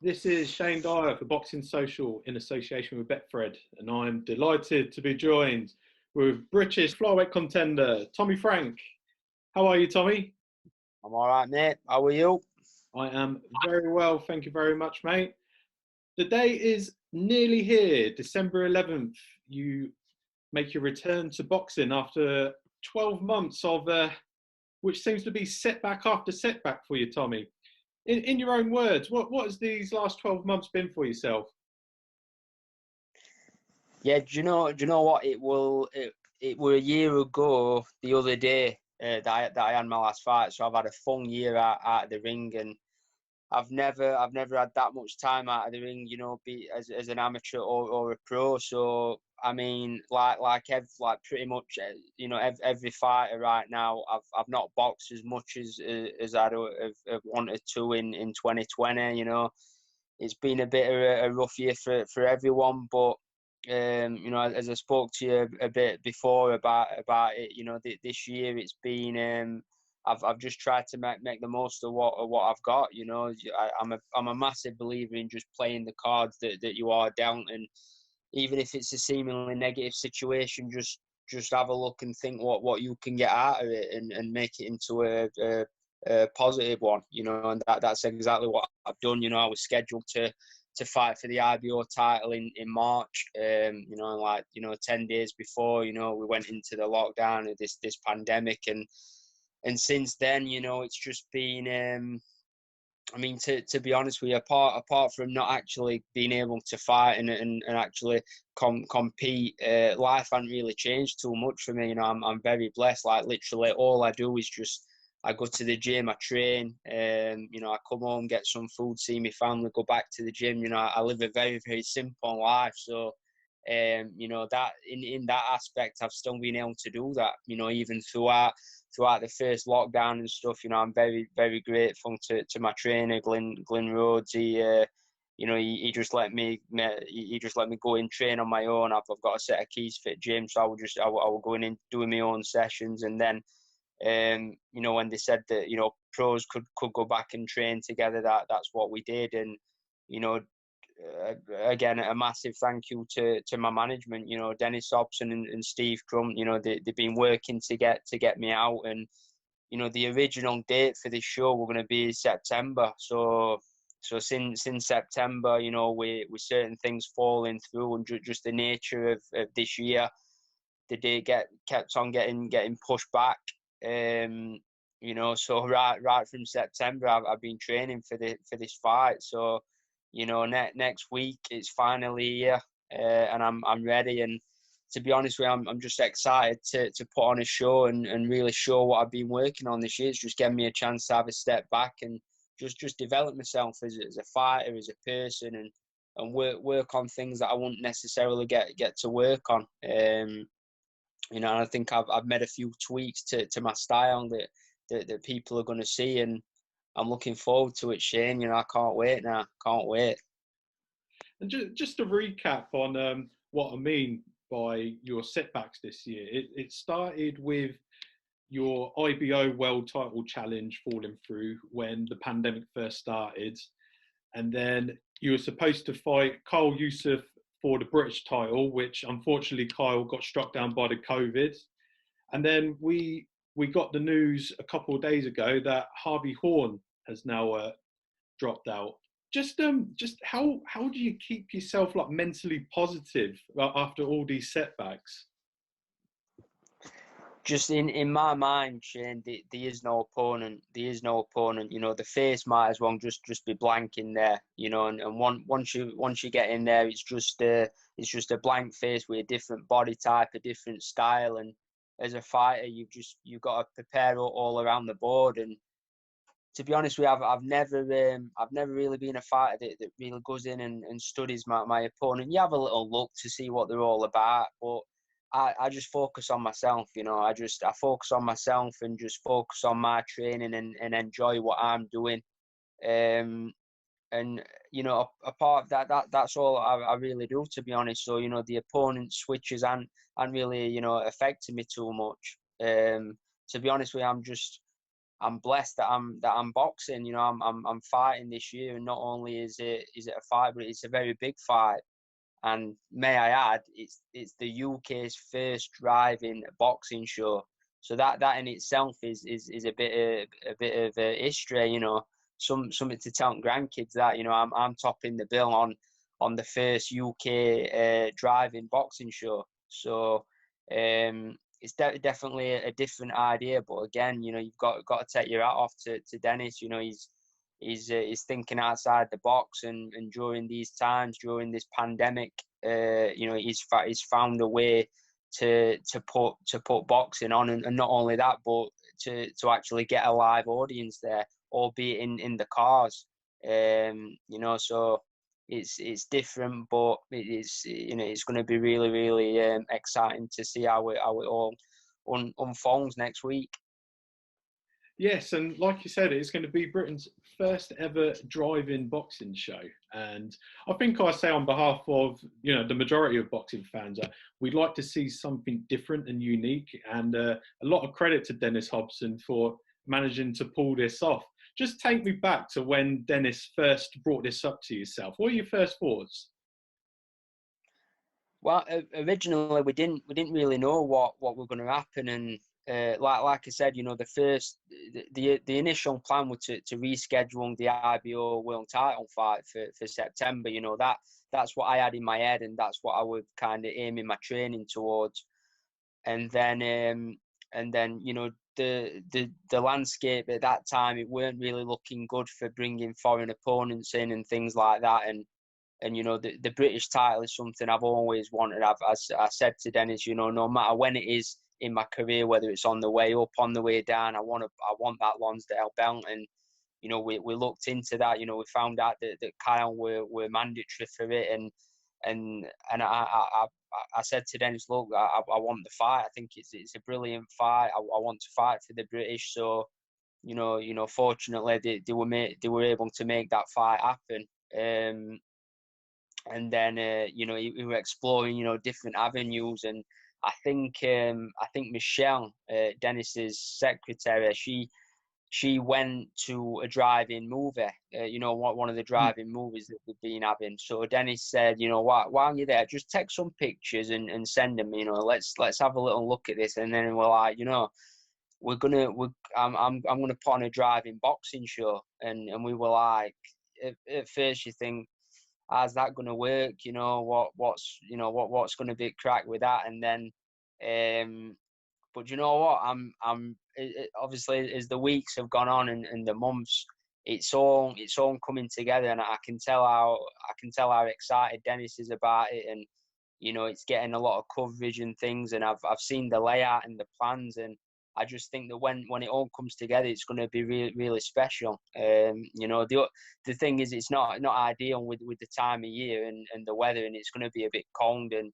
This is Shane Dyer for Boxing Social in association with Betfred, and I'm delighted to be joined with British flyweight contender Tommy Frank. How are you, Tommy? I'm all right, mate. How are you? I am very well, thank you very much, mate. The day is nearly here, December 11th. You make your return to boxing after 12 months of which seems to be setback after setback for you, Tommy. In your own words, what has these last 12 months been for yourself? Yeah, do you know what? It were a year ago the other day that I had my last fight. So I've had a fun year out of the ring, and I've never had that much time out of the ring. Be as an amateur or a pro. So I mean, like pretty much every fighter right now. I've not boxed as much as I'd have wanted to in 2020. It's been a bit of a rough year for everyone, but as I spoke to you a bit before about it, this year it's been. I've just tried to make the most of what I've got. I'm a massive believer in just playing the cards that you are dealt, and even if it's a seemingly negative situation, just have a look and think what you can get out of it, and make it into a positive one. And that's exactly what I've done. I was scheduled to fight for the IBO title in March. 10 days before, we went into the lockdown of this pandemic, and since then, it's just been. I mean, to be honest with you, apart from not actually being able to fight and actually compete, life hasn't really changed too much for me. I'm very blessed. Like literally, all I do is just I go to the gym, I train, I come home, get some food, see my family, go back to the gym. I live a very, very simple life. So, that in that aspect, I've still been able to do that. Even throughout the first lockdown and stuff. I'm very, very grateful to my trainer, Glyn Rhodes. He just let me go in train on my own. I've got a set of keys for the gym, so I will go in and doing my own sessions, and then. When they said that pros could go back and train together, that's what we did, and again a massive thank you to my management. Dennis Hobson and Steve Crump. They've been working to get me out, and the original date for this show we're going to be September. So since September, with certain things falling through and just the nature of this year, the date kept on getting pushed back. So right from September, I've been training for this fight. So, next week it's finally here, and I'm ready. And to be honest with you, I'm just excited to put on a show and really show what I've been working on this year. It's just giving me a chance to have a step back and just develop myself as a fighter, as a person, and work on things that I wouldn't necessarily get to work on. I think I've made a few tweaks to my style that people are going to see, and I'm looking forward to it, Shane. I can't wait now. Can't wait. And just to recap on what I mean by your setbacks this year, it started with your IBO World Title Challenge falling through when the pandemic first started, and then you were supposed to fight Kyle Youssef for the British title, which unfortunately Kyle got struck down by the COVID. And then we got the news a couple of days ago that Harvey Horn has now dropped out. Just how do you keep yourself like mentally positive after all these setbacks? Just in my mind, Shane, there is no opponent. There is no opponent. The face might as well just be blank in there. And once you get in there, it's just a blank face with a different body type, a different style. And as a fighter, you've got to prepare all around the board. And to be honest with you, I've never really been a fighter that really goes in and studies my opponent. You have a little look to see what they're all about, but I just focus on myself. I focus on myself and just focus on my training and enjoy what I'm doing. And a part of that's all I really do, to be honest. So the opponent switches and really affecting me too much. To be honest with you, I'm blessed that I'm boxing. You know, I'm fighting this year, and not only is it a fight, but it's a very big fight. And may I add, it's the UK's first driving boxing show. So that in itself is a bit of history, you know, something to tell grandkids that, you know, I'm topping the bill on the first UK driving boxing show. So it's definitely a different idea, but again, you know, you've got to take your hat off to Dennis. You know, he's thinking outside the box, and during these times, during this pandemic, you know, he's found a way to put boxing on, and not only that, but to actually get a live audience there, albeit in the cars. You know, so it's different, but it's, you know, it's going to be really exciting to see how it all unfolds next week. Yes, and like you said, it's going to be Britain's first ever drive-in boxing show. And I think I say on behalf of, you know, the majority of boxing fans, we'd like to see something different and unique. And a lot of credit to Dennis Hobson for managing to pull this off. Just take me back to when Dennis first brought this up to yourself. What were your first thoughts? Well, originally we didn't really know what were going to happen, and like I said, you know, the initial plan was to reschedule the IBO World Title fight for September. You know, that's what I had in my head, and that's what I was kind of aiming my training towards. And then you know, the landscape at that time, it weren't really looking good for bringing foreign opponents in and things like that. And you know, the British title is something I've always wanted. As I said to Dennis, you know, no matter when it is in my career, whether it's on the way up, on the way down, I want that Lonsdale belt. And you know, we looked into that. You know, we found out that Kyle were mandatory for it, and I said to Dennis, look, I want the fight. I think it's a brilliant fight. I want to fight for the British. So you know, fortunately they were able to make that fight happen. And then you know, we were exploring, you know, different avenues. And I think Michelle, Dennis's secretary, she went to a drive-in movie, you know, one of the drive-in movies that we've been having. So Dennis said, you know, while you're there, just take some pictures and send them. You know, let's have a little look at this. And then we're like, you know, I'm gonna put on a drive-in boxing show. And we were like, at first you think, how's that going to work? You know, what's going to be crack with that? And then, but you know what? Obviously, as the weeks have gone on and the months, it's all coming together, and I can tell how excited Dennis is about it. And you know, it's getting a lot of coverage and things, and I've seen the layout and the plans, and I just think that when it all comes together, it's going to be really special. You know, the thing is, it's not ideal with the time of year and the weather, and it's going to be a bit cold. And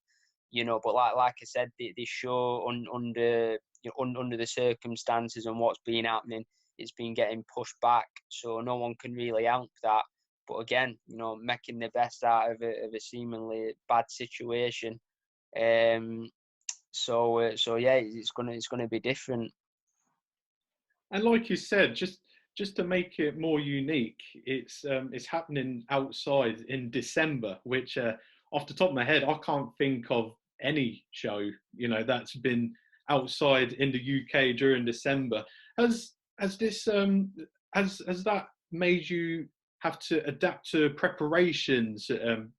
you know, but like I said, this show under the circumstances and what's been happening, it's been getting pushed back, so no one can really help that. But again, you know, making the best out of a seemingly bad situation. So yeah, it's gonna be different. And like you said, just to make it more unique, it's happening outside in December, which off the top of my head, I can't think of any show, you know, that's been outside in the UK during December. Has this has that made you have to adapt to preparations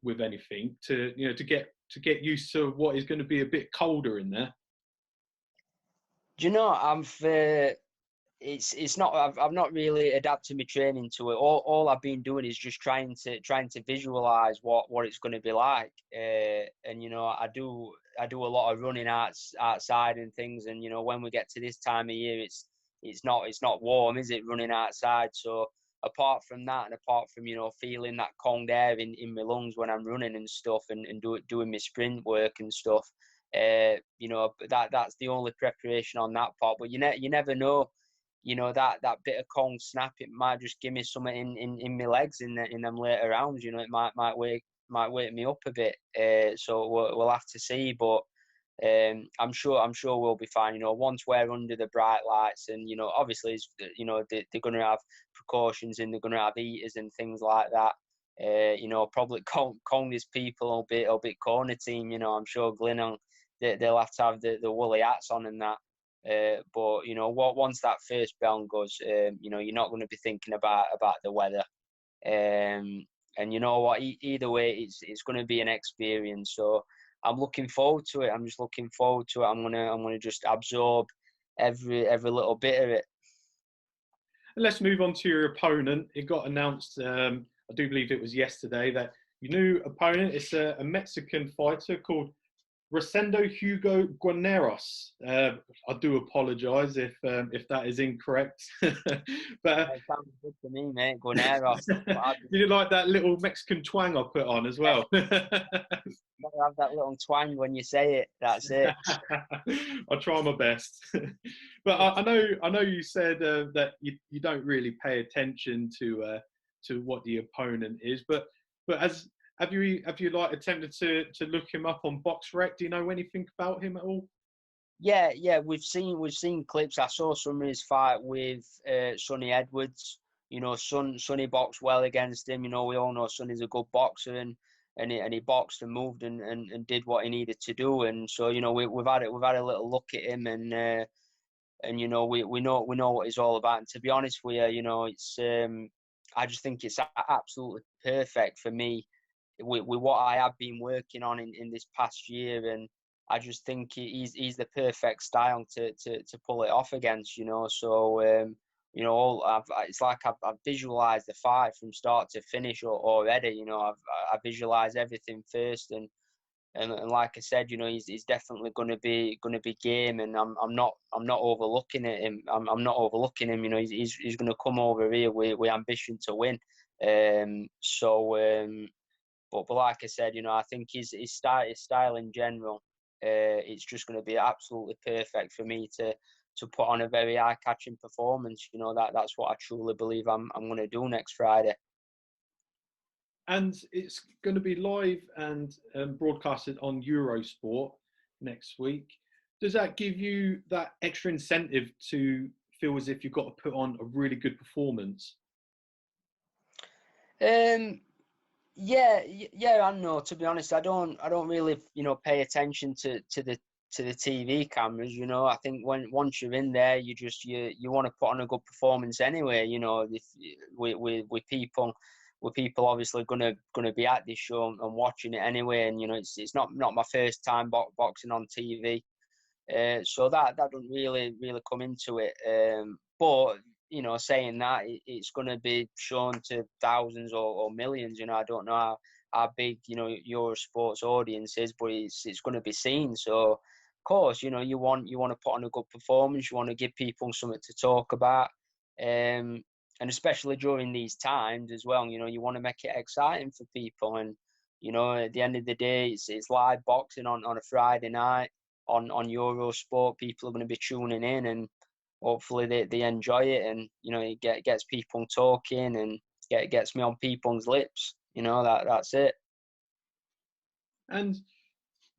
with anything to, you know, to get used to what is going to be a bit colder in there? Do you know, it's not, I've not really adapted my training to it. All I've been doing is just trying to visualize what it's going to be like. And you know, I do a lot of running outside and things. And you know, when we get to this time of year, it's not warm, is it, running outside? So apart from that, and apart from, you know, feeling that cold air in my lungs when I'm running and stuff, and doing my sprint work and stuff, you know, that's the only preparation on that part. But you never know, you know, that bit of cold snap, it might just give me something in my legs in them later rounds. You know, it might wake me up a bit. So we'll have to see. But I'm sure we'll be fine. You know, once we're under the bright lights, and you know, obviously, you know, they're going to have precautions and they're going to have eaters and things like that. You know, probably Congress people will be corner team. You know, I'm sure Glenelg they'll have to have the woolly hats on and that. But you know, once that first bell goes, you know, you're not going to be thinking about the weather. And you know what? Either way, it's going to be an experience. So I'm looking forward to it. I'm just looking forward to it. I'm gonna just absorb every little bit of it. Let's move on to your opponent. It got announced, I do believe it was yesterday, that your new opponent is a Mexican fighter called Rosendo Hugo Guarneros. I do apologise if that is incorrect. But It sounds good to me, mate. Guarneros. you like that little Mexican twang I put on as well. Gotta have that little twang when you say it. That's it. I'll try my best. But I know you said that you don't really pay attention to what the opponent is, but have you like attempted to look him up on BoxRec? Do you know anything about him at all? Yeah, we've seen clips. I saw some of his fight with Sonny Edwards. You know, Sonny boxed well against him. You know, we all know Sonny's a good boxer, and he boxed and moved and did what he needed to do. And so, you know, we've had a little look at him, and you know, we know what he's all about. And to be honest with you, you know, it's I just think it's absolutely perfect for me with what I have been working on in this past year. And I just think he's the perfect style to pull it off against, you know. So you know, it's like I've visualized the fight from start to finish already. You know, I visualized everything first, and like I said, you know, he's definitely going to be game, and I'm not overlooking him. I'm not overlooking him. You know, he's going to come over here with ambition to win. But like I said, you know, I think his style in general, it's just going to be absolutely perfect for me to put on a very eye-catching performance. You know, that's what I truly believe I'm going to do next Friday. And it's going to be live and broadcasted on Eurosport next week. Does that give you that extra incentive to feel as if you've got to put on a really good performance? Yeah, I know. To be honest, I don't really, you know, pay attention to the TV cameras. You know, I think once you're in there, you want to put on a good performance anyway. You know, if with people obviously gonna be at this show and watching it anyway. And you know, it's not my first time boxing on TV. So that doesn't really come into it. But you know, saying that, it's going to be shown to thousands or millions. You know, I don't know how big, you know, your sports audience is, but it's going to be seen. So, of course, you know, you want to put on a good performance. You want to give people something to talk about, and especially during these times as well. You know, you want to make it exciting for people. And you know, at the end of the day, it's live boxing on a Friday night on Eurosport. People are going to be tuning in, and hopefully they enjoy it, and you know, it gets people talking, and gets me on people's lips. You know, that's it. And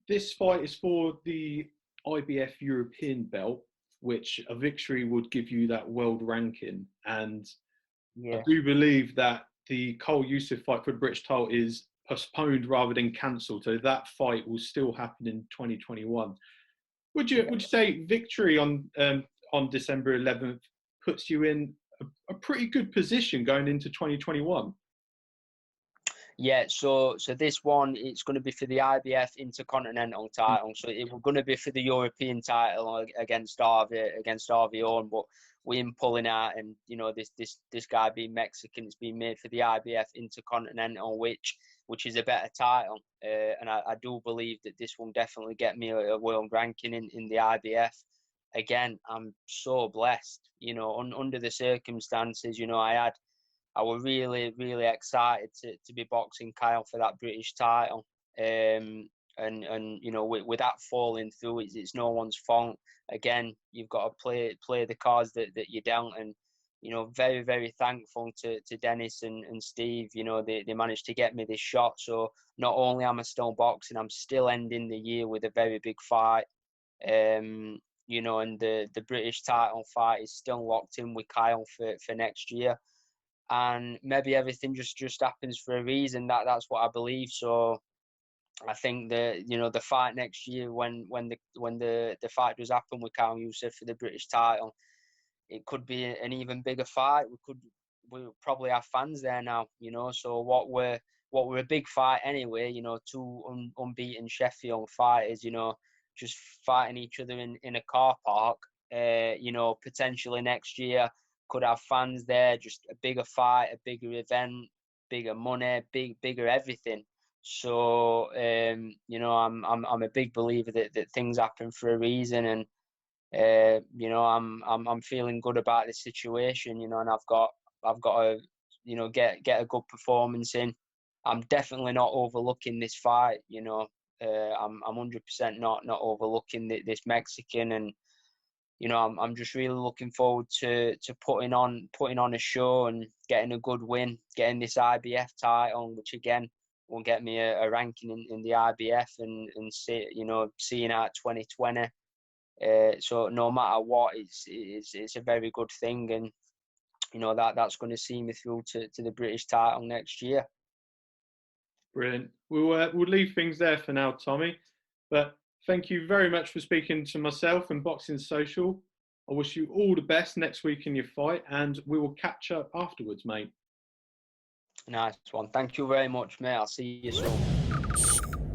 this fight is for the IBF European belt, which a victory would give you that world ranking. And I Yeah. do believe that the Cole Yusuf fight for the British title is postponed rather than cancelled. So that fight will still happen in 2021. Would you say victory on December 11th puts you in a pretty good position going into 2021? Yeah, so this one, it's going to be for the IBF Intercontinental title. So it was going to be for the European title against Harvey Owen, but we him pulling out, and you know, this guy being Mexican, it's been made for the IBF Intercontinental, which is a better title. And I do believe that this will definitely get me a world ranking in the IBF. Again, I'm so blessed, you know, under the circumstances. You know, I was really, really excited to be boxing Kyle for that British title. And you know, with that falling through, it's no one's fault. Again, you've got to play the cards that you dealt, and you know, very, very thankful to Dennis and Steve. You know, they managed to get me this shot. So not only am I still boxing, I'm still ending the year with a very big fight. You know, and the British title fight is still locked in with Kyle for next year. And maybe everything just happens for a reason. That's what I believe. So I think that, you know, the fight next year, when the fight does happen with Kyle Youssef for the British title, it could be an even bigger fight. We'll probably have fans there now, you know. So what were a big fight anyway, you know, two unbeaten Sheffield fighters, you know, just fighting each other in a car park. You know, potentially next year could have fans there, just a bigger fight, a bigger event, bigger money, bigger everything. So you know, I'm a big believer that things happen for a reason, and you know, I'm feeling good about this situation, you know, and I've got to, you know, get a good performance in. I'm definitely not overlooking this fight, you know. I'm 100% not overlooking this Mexican, and you know, I'm just really looking forward to putting on a show and getting a good win, getting this IBF title, which again will get me a ranking in the IBF, and see, you know, seeing out 2020. So no matter what, it's a very good thing, and you know, that's going to see me through to the British title next year. Brilliant. We'll leave things there for now, Tommy. But thank you very much for speaking to myself and Boxing Social. I wish you all the best next week in your fight, and we will catch up afterwards, mate. Nice one. Thank you very much, mate. I'll see you soon.